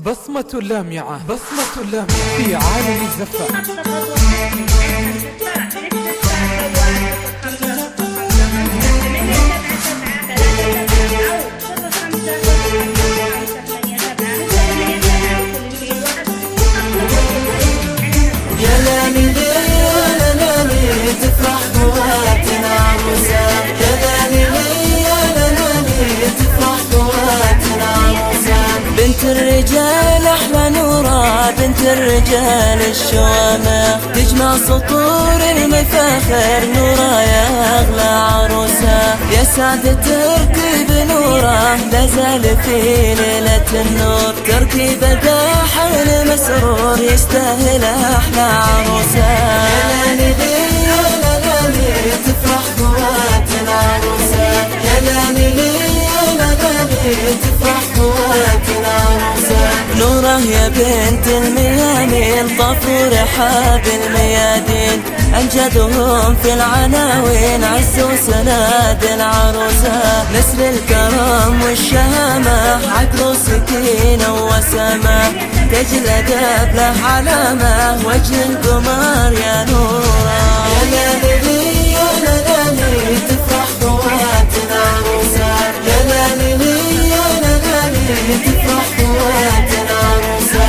بصمة لامعة، بصمة لامعة في عالم الزفة. يا لامي يا لامي تفرح قواتنا عروسة، يا لامي يا لامي تفرح قواتنا عروسة. بنت الرجال أحلى نورة، بنت الرجال الشوامة، تجمع سطور المفاخر نورة يا أغلى عروسة. يا سعد تركب نورة لازال في ليلة النور، تركب الباحر مسرور يستاهل أحلى عروسة. يا لالي يا لالي تفرح قواتنا عروسة، يا لالي يا لالي تفرح قواتنا عروسة. نوره يا بنت الميامين طافوا رحاب الميادين، أمجدهم في العناوين عز وسناد العروسة. نسر الكرم والشهامة عدل وسكينة وسماء، تاج الأدب له علامة وجه القمر يا نورا. يا لالي يا لالي تفرح قواتنا عروسة، يا لالي يا لالي تفرح قواتنا عروسة.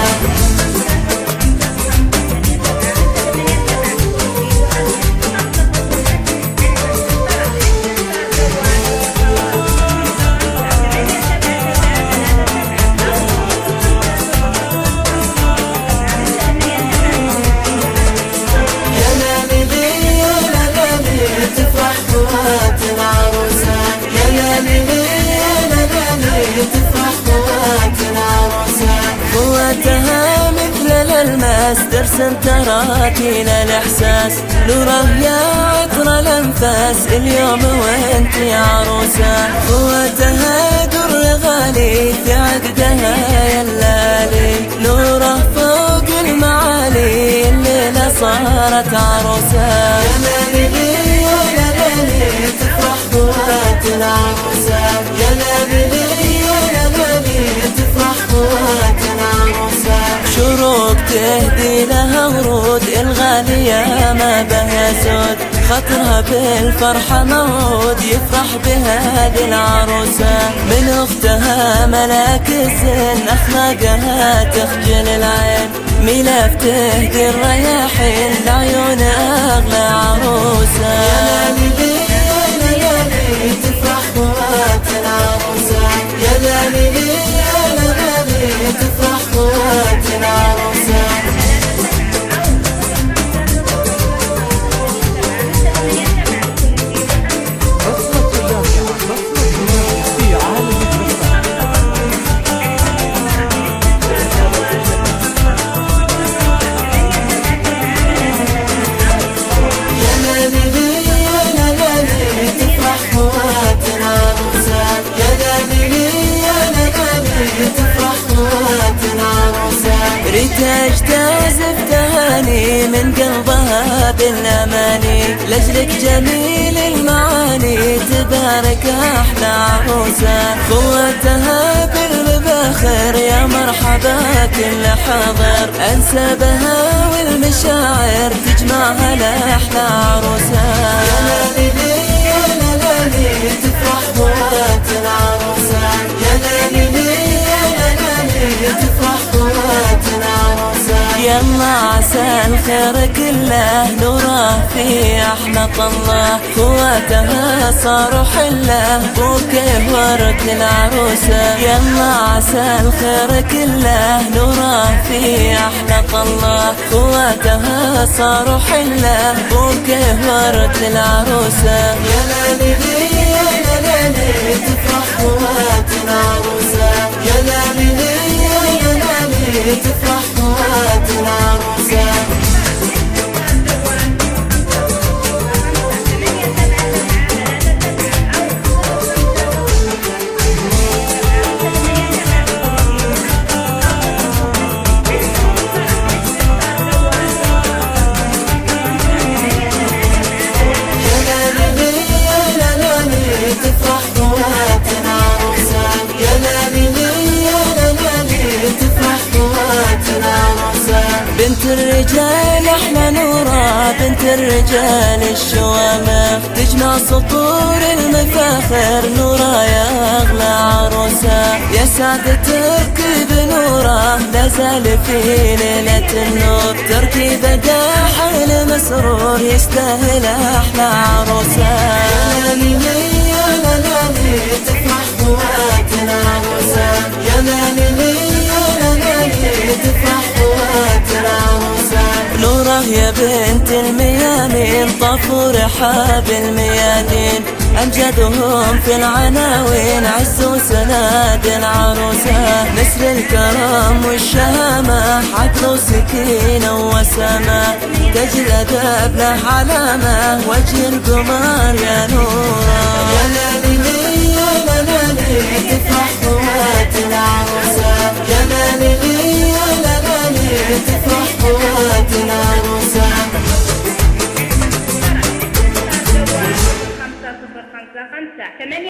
قوتها مثل الألماس ترسم تراكين الإحساس، نوره يا عطر الأنفاس اليوم وانت عروسة. قوتها در غالي في عقدها يا اللالي، نوره فوق المعالي الليلة صارت عروسة. يا لالي يا لالي تفرح قواتنا عروسة، يا لالي يا لالي تفرح قواتنا عروسة. شروق تهدي لها ورود الغالية ما بها سود، خاطرها بالفرحة موعود يفرح بهذه العروسة. من أختها ملاك الزين أخلاقها تخجل العين، ميلاف تهدي الرياحين لعيون أغلى عروسة. يا لالي يا لالي تفرح قواتنا عروسة، يا لالي يا لالي تفرح قواتنا عروسة. بصمة لامعة، بصمة لامعة في عالم الزفة. يا لالي يا لالي تفرح قواتنا عروسة، يا لالي يا لالي تفرح قواتنا عروسة. ريتاج تعزف تهاني من قلبها بالأماني، لجلك جميل المعاني تبارك أحلى عروسة. قوتها بالمباخر يا مرحبا كل حاضر، أنسابها والمشاعر تجمعها لأحلى عروسة. يا لالي يا لالي تفرح قواتنا عروسة، يا لالي يا لالي تفرح قواتنا عروسة. يلا عسى الخير كله نوره في أحلى الله، قوتها صار حله بوكيه ورد العروسة. يلا عسى الخير كله نوره في أحلى الله، قوتها صار حله بوكيه ورد العروسة. يا لالي يا لالي تفرح قواتنا عروسة، يا لالي يا لالي تفرح قواتنا عروسة. تفرح قواتنا عروسة، يا لالي يا لالي بنت الرجال أحلى نورة، بنت الرجال الشوامخ، تجمع سطور المفاخر، نورة يا أغلى عروسة. يا سعد تركب نورة لا زال في ليلة النور، تركيبة داح المسرور يستاهل أحلى عروسة. يا ليلي يا ليلي تفرح خواتنا عروسة، يا ليلي يا ليلي تفرح خواتنا عروسة. نوره يا بنت الميامين طافوا رحاب الميادين، أمجدهم في العناوين عز وسناد العروسة. نسر الكرم والشهامة عدل وسكينة وسامة، تاج الأدب له علامة وجه القمر يا نورة. يا ليلي يا ليلي تفرح خوات العروسة، يا ليلي يا ليلي تفرح خوات العروسة. 5 0 5 5 8